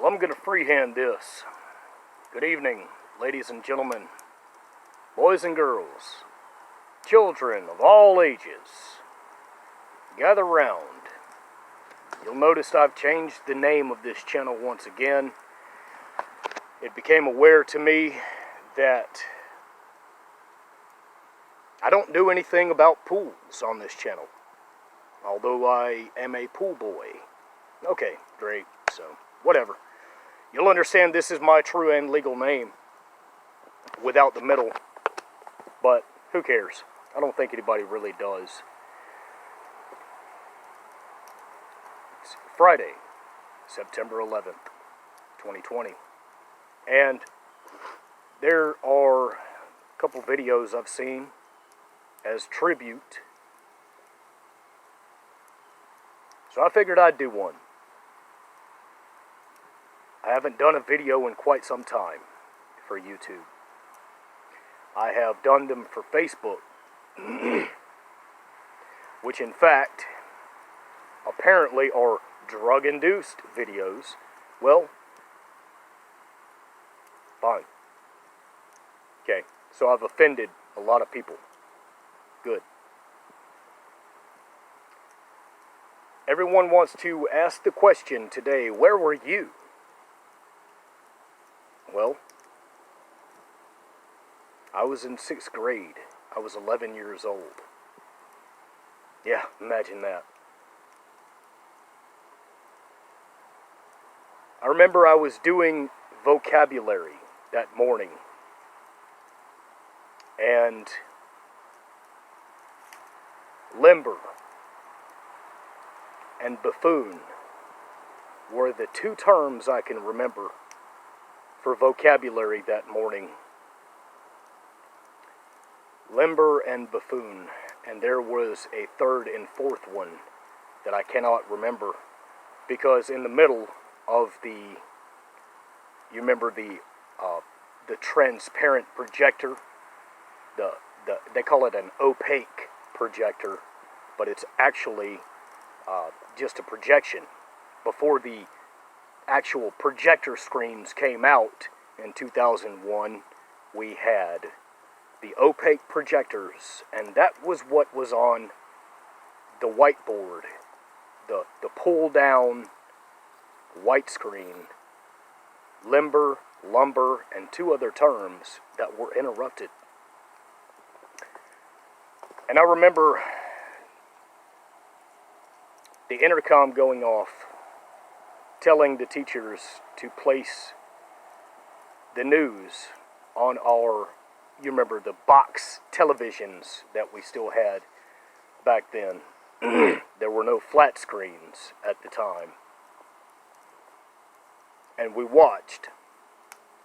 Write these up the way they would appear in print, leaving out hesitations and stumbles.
Well, I'm going to freehand this. Good evening, ladies and gentlemen, boys and girls, children of all ages. Gather round. You'll notice I've changed the name of this channel once again. It became aware to me that I don't do anything about pools on this channel, although I am a pool boy. Okay, great, so whatever. You'll understand this is my true and legal name without the middle, but who cares? I don't think anybody really does. It's Friday, September 11th, 2020, and there are a couple videos I've seen as tribute, so I figured I'd do one. I haven't done a video in quite some time for YouTube. I have done them for Facebook, which in fact, apparently are drug-induced videos. Well, fine. Okay, so I've offended a lot of people. Good. Everyone wants to ask the question today, where were you? Well, I was in 6th grade. I was 11 years old. Yeah, imagine that. I remember I was doing vocabulary that morning, and limber and buffoon were the two terms I can remember for vocabulary that morning. Limber and buffoon, and there was a third and fourth one that I cannot remember, because in the middle of the, you remember the transparent projector, they call it an opaque projector, but it's actually just a projection. Before the actual projector screens came out in 2001, we had the opaque projectors, and that was what was on the whiteboard, the pull-down white screen. Limber, lumber, and two other terms that were interrupted. And I remember the intercom going off, telling the teachers to place the news on our, you remember the box televisions that we still had back then. There were no flat screens at the time. And we watched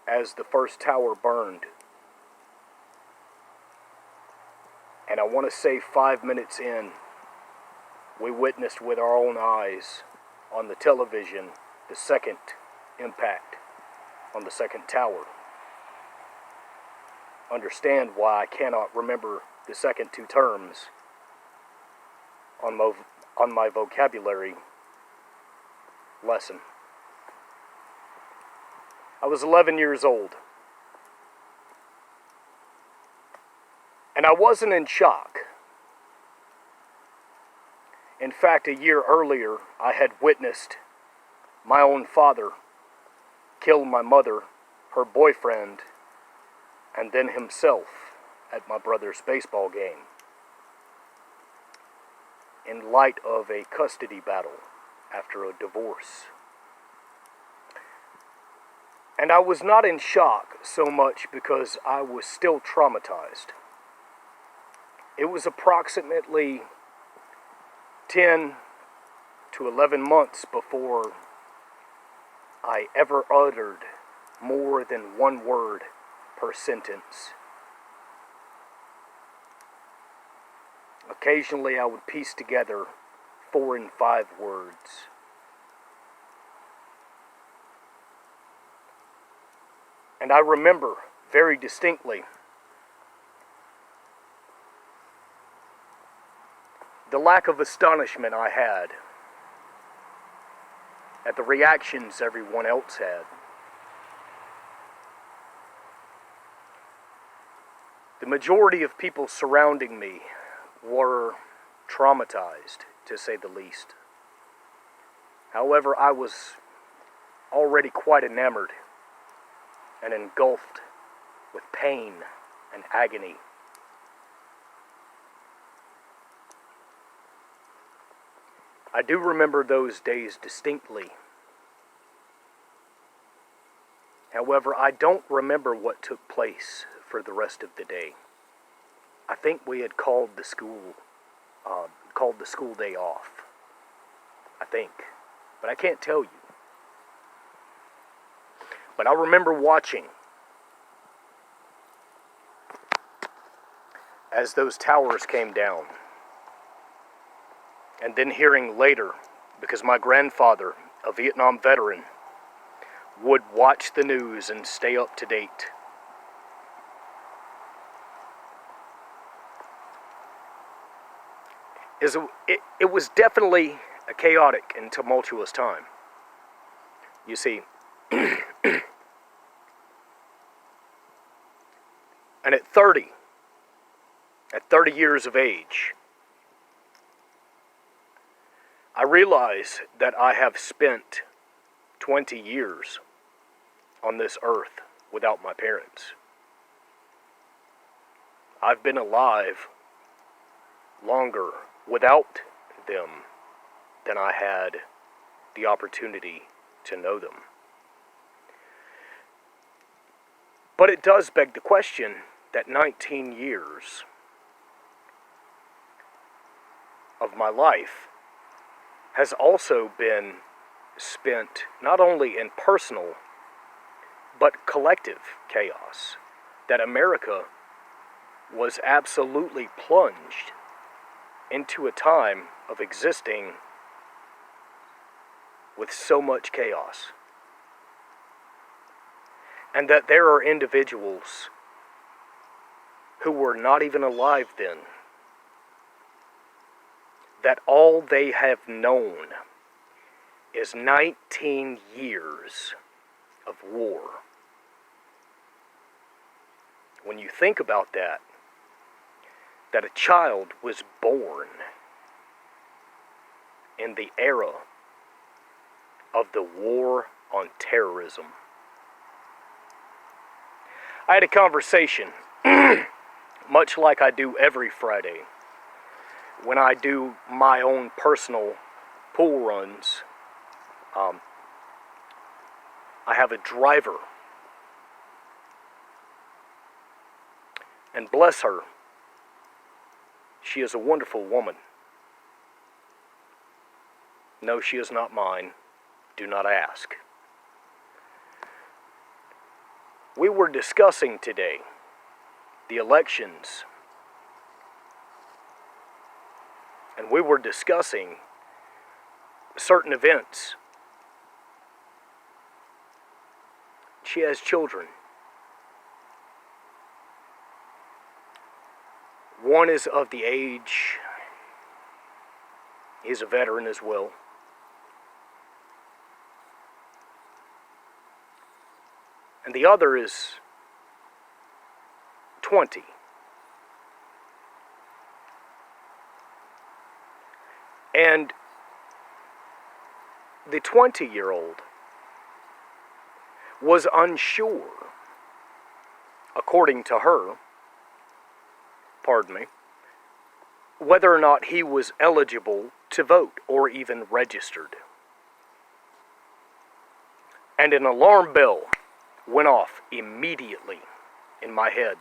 as the first tower burned. And I want to say 5 minutes in, we witnessed with our own eyes on the television the second impact on the second tower. Understand why I cannot remember the second two terms on my vocabulary lesson. I was 11 years old. And I wasn't in shock. In fact, a year earlier, I had witnessed my own father kill my mother, her boyfriend, and then himself at my brother's baseball game, in light of a custody battle after a divorce. And I was not in shock so much because I was still traumatized. It was approximately 10 to 11 months before I ever uttered more than one word per sentence. Occasionally I would piece together 4 and 5 words. And I remember very distinctly the lack of astonishment I had at the reactions everyone else had. The majority of people surrounding me were traumatized, to say the least. However, I was already quite enamored and engulfed with pain and agony. I do remember those days distinctly. However, I don't remember what took place for the rest of the day. I think we had called the school day off. I think. But I can't tell you. But I remember watching as those towers came down. And then hearing later, because my grandfather, a Vietnam veteran, would watch the news and stay up to date. It was definitely a chaotic and tumultuous time. You see, and at 30 years of age, I realize that I have spent 20 years on this earth without my parents. I've been alive longer without them than I had the opportunity to know them. But it does beg the question that 19 years of my life has also been spent not only in personal but collective chaos, that America was absolutely plunged into a time of existing with so much chaos. And that there are individuals who were not even alive then, that all they have known is 19 years of war. When you think about that a child was born in the era of the war on terrorism. I had a conversation, much like I do every Friday, when I do my own personal pool runs. I have a driver, and bless her, she is a wonderful woman. No, she is not mine. Do not ask. We were discussing today the elections, and we were discussing certain events. She has children. One is of the age, he's a veteran as well. And the other is 20. And the 20-year-old was unsure, according to her, whether or not he was eligible to vote or even registered. And an alarm bell went off immediately in my head.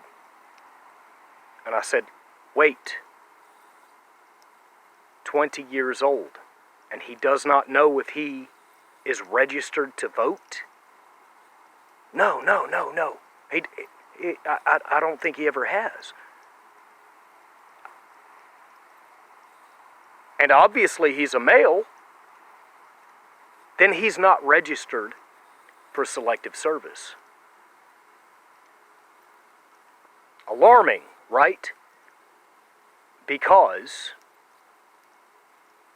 And I said, wait, 20 years old, and he does not know if he is registered to vote? No. I don't think he ever has. And obviously he's a male. Then he's not registered for selective service. Alarming, right? Because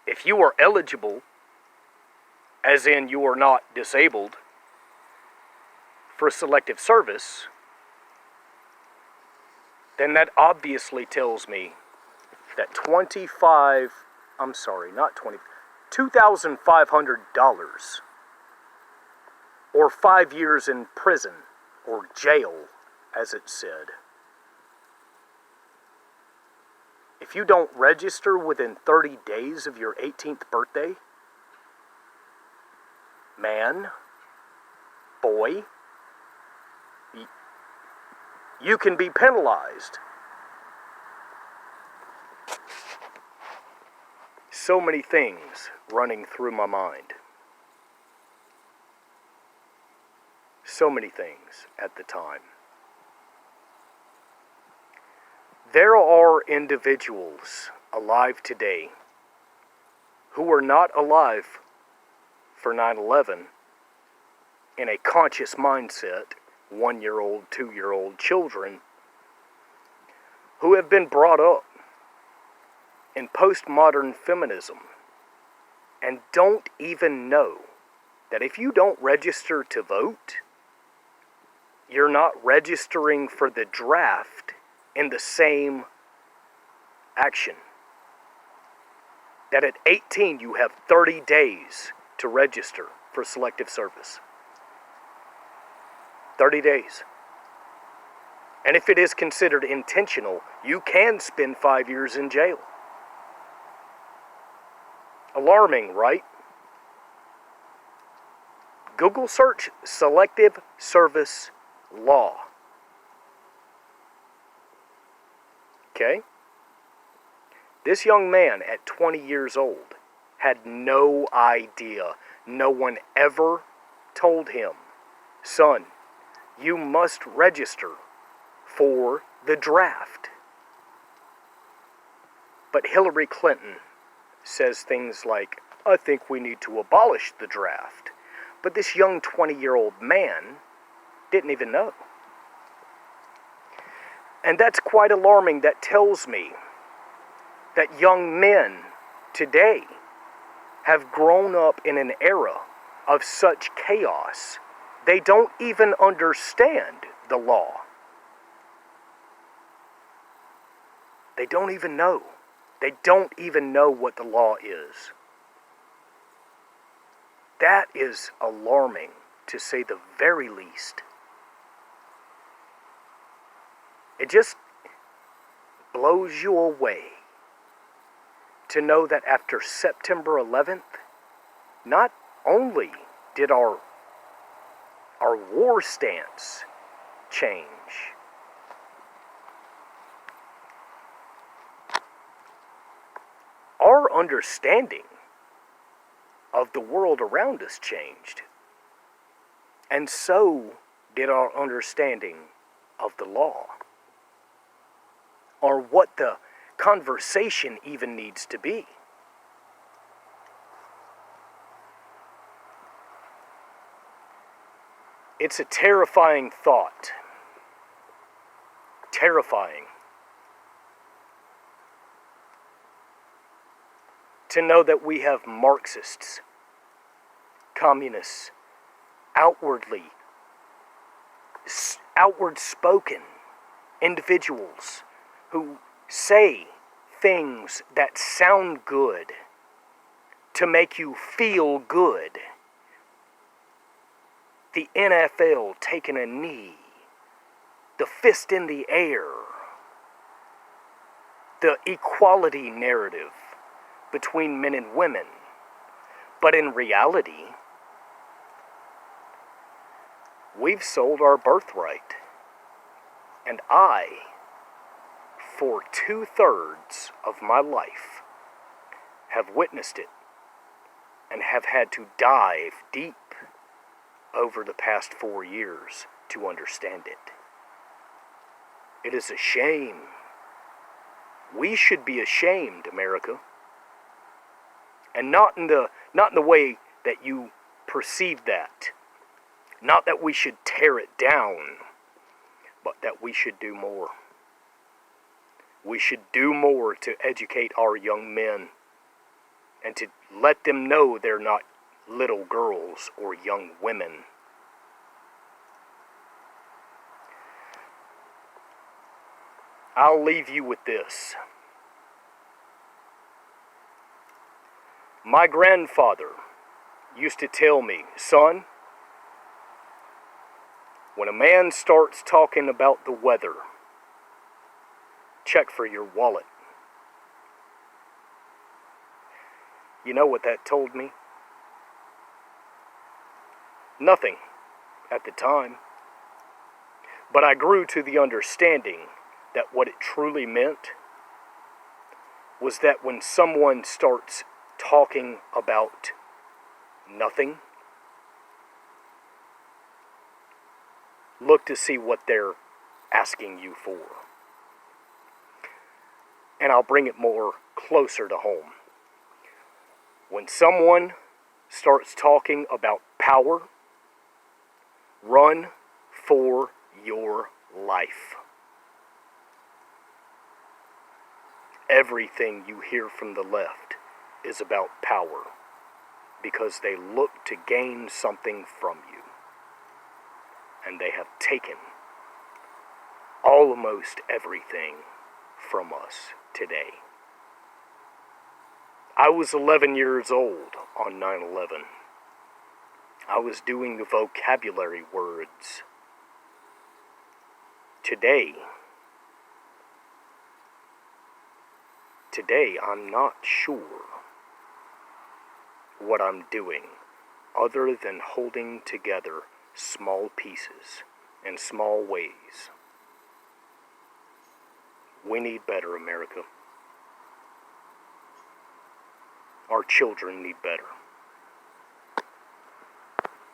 if you are eligible as in you are not disabled, for selective service, then that obviously tells me that $2,500 or 5 years in prison or jail, as it said. If you don't register within 30 days of your 18th birthday, man, boy, you can be penalized. So many things running through my mind. So many things at the time. There are individuals alive today who were not alive for 9/11 in a conscious mindset, 1-year-old, 2-year-old children who have been brought up in postmodern feminism and don't even know that if you don't register to vote, you're not registering for the draft in the same action. That at 18 you have 30 days to register for selective service. 30 days. And if it is considered intentional, you can spend 5 years in jail. Alarming, right? Google search selective service law. Okay? This young man at 20 years old had no idea. No one ever told him, son, you must register for the draft. But Hillary Clinton says things like, I think we need to abolish the draft. But this young 20-year-old man didn't even know. And that's quite alarming. That tells me that young men today have grown up in an era of such chaos, they don't even understand the law. They don't even know. They don't even know what the law is. That is alarming, to say the very least. It just blows you away to know that after September 11th, not only did our war stance change, our understanding of the world around us changed. And so did our understanding of the law, or what the conversation even needs to be. It's a terrifying thought. Terrifying. To know that we have Marxists, communists, outward spoken individuals who say things that sound good to make you feel good. The NFL taking a knee, the fist in the air, the equality narrative between men and women. But in reality, we've sold our birthright. And I, for 2/3 of my life, have witnessed it and have had to dive deep over the past 4 years to understand it. It is a shame. We should be ashamed, America. And not in the way that you perceive that. Not that we should tear it down, but that we should do more. We should do more to educate our young men and to let them know they're not little girls or young women. I'll leave you with this. My grandfather used to tell me, son, when a man starts talking about the weather, check for your wallet. You know what that told me? Nothing at the time. But I grew to the understanding that what it truly meant was that when someone starts talking about nothing, look to see what they're asking you for. And I'll bring it more closer to home. When someone starts talking about power, run for your life. Everything you hear from the left is about power because they look to gain something from you. And they have taken almost everything from us today. I was 11 years old on 9/11. I was doing the vocabulary words. Today, I'm not sure what I'm doing other than holding together small pieces in small ways. We need better, America. Our children need better.